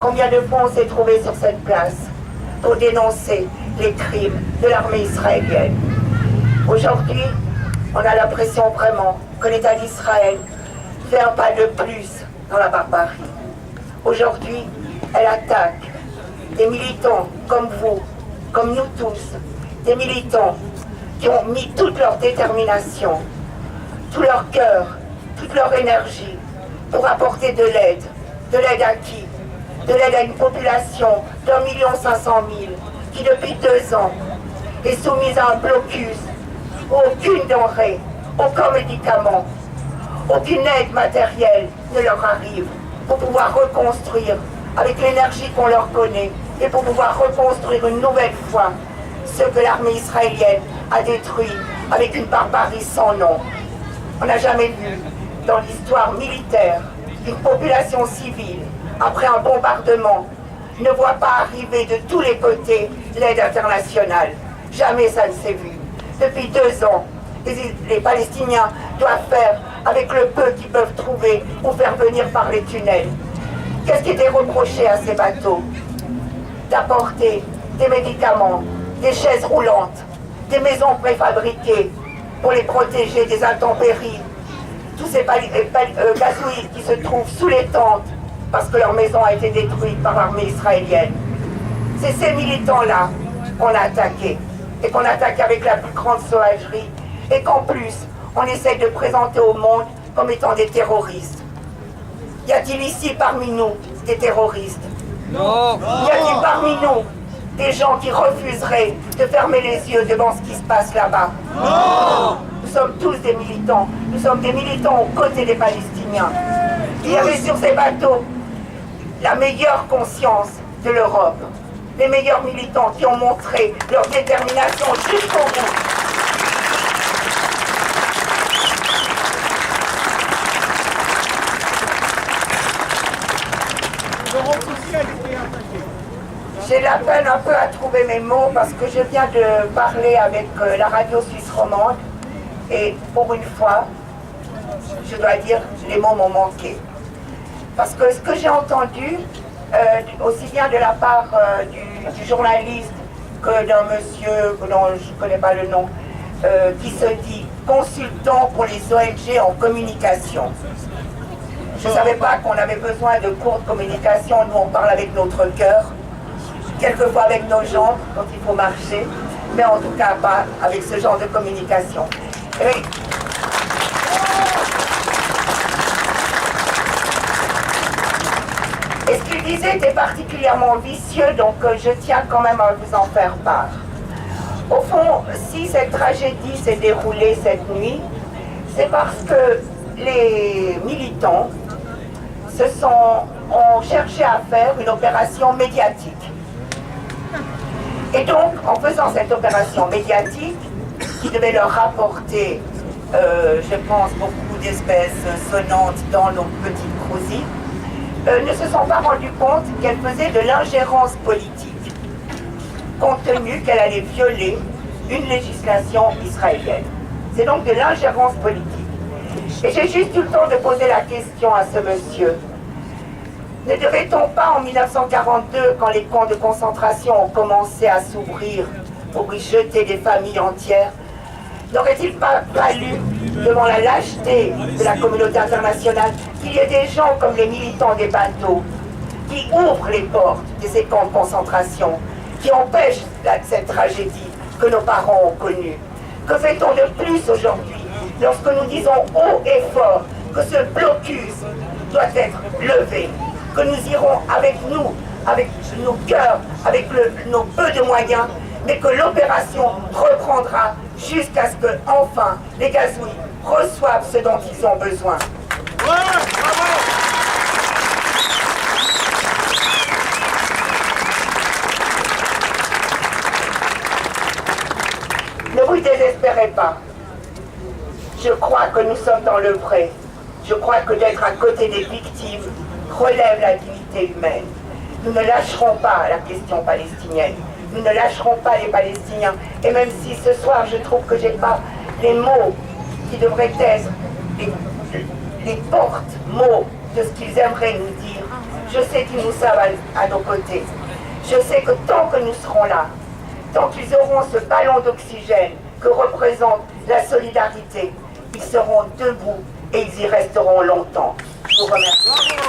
Combien de fois on s'est trouvé sur cette place pour dénoncer les crimes de l'armée israélienne. Aujourd'hui, on a l'impression vraiment que l'État d'Israël fait un pas de plus dans la barbarie. Aujourd'hui, elle attaque des militants comme vous, comme nous tous, des militants qui ont mis toute leur détermination, tout leur cœur, toute leur énergie pour apporter de l'aide. De l'aide à qui? De l'aide à une population d'1,5 million qui depuis 2 ans est soumise à un blocus où aucune denrée, aucun médicament, aucune aide matérielle ne leur arrive pour pouvoir reconstruire avec l'énergie qu'on leur connaît et pour pouvoir reconstruire une nouvelle fois ce que l'armée israélienne a détruit avec une barbarie sans nom. On n'a jamais vu dans l'histoire militaire une population civile après un bombardement, ne voit pas arriver de tous les côtés l'aide internationale. Jamais ça ne s'est vu. Depuis 2 ans, les Palestiniens doivent faire avec le peu qu'ils peuvent trouver ou faire venir par les tunnels. Qu'est-ce qui était reproché à ces bateaux? D'apporter des médicaments, des chaises roulantes, des maisons préfabriquées pour les protéger des intempéries. Tous ces gazouilles qui se trouvent sous les tentes parce que leur maison a été détruite par l'armée israélienne. C'est ces militants-là qu'on a attaqués, et qu'on attaque avec la plus grande sauvagerie, et qu'en plus, on essaie de présenter au monde comme étant des terroristes. Y a-t-il ici parmi nous des terroristes? Non. Y a-t-il parmi nous des gens qui refuseraient de fermer les yeux devant ce qui se passe là-bas? Non. Nous sommes tous des militants, nous sommes des militants aux côtés des Palestiniens. Il y avait sur ces bateaux la meilleure conscience de l'Europe, les meilleurs militants qui ont montré leur détermination jusqu'au bout. J'ai la peine un peu à trouver mes mots parce que je viens de parler avec la radio suisse romande et pour une fois, je dois dire, les mots m'ont manqué. Parce que ce que j'ai entendu, aussi bien de la part du journaliste que d'un monsieur dont je ne connais pas le nom, qui se dit consultant pour les ONG en communication. Je ne savais pas qu'on avait besoin de cours de communication, nous on parle avec notre cœur, quelquefois avec nos jambes quand il faut marcher, mais en tout cas pas avec ce genre de communication. Et ce qu'il disait était particulièrement vicieux, donc je tiens quand même à vous en faire part. Au fond, si cette tragédie s'est déroulée cette nuit, c'est parce que les militants ont cherché à faire une opération médiatique. Et donc, en faisant cette opération médiatique, qui devait leur rapporter, je pense, beaucoup d'espèces sonnantes dans nos petites crousilles, ne se sont pas rendus compte qu'elle faisait de l'ingérence politique, compte tenu qu'elle allait violer une législation israélienne. C'est donc de l'ingérence politique. Et j'ai juste eu le temps de poser la question à ce monsieur. Ne devait-on pas, en 1942, quand les camps de concentration ont commencé à s'ouvrir pour y jeter des familles entières, n'aurait-il pas fallu, devant la lâcheté de la communauté internationale, qu'il y ait des gens comme les militants des bateaux qui ouvrent les portes de ces camps de concentration, qui empêchent cette tragédie que nos parents ont connue? Que fait-on de plus aujourd'hui lorsque nous disons haut et fort que ce blocus doit être levé, que nous irons avec nous, avec nos cœurs, avec nos peu de moyens, mais que l'opération reprendra jusqu'à ce que, enfin, les gazouilles reçoivent ce dont ils ont besoin. Ouais, bravo. Ne vous désespérez pas. Je crois que nous sommes dans le vrai. Je crois que d'être à côté des victimes relève la dignité humaine. Nous ne lâcherons pas la question palestinienne. Nous ne lâcherons pas les Palestiniens. Et même si ce soir je trouve que j'ai pas les mots qui devraient être les porte-mots de ce qu'ils aimeraient nous dire, Je sais qu'ils nous savent à nos côtés. Je sais que tant que nous serons là, tant qu'ils auront ce ballon d'oxygène que représente la solidarité, ils seront debout et ils y resteront longtemps. Je vous remercie.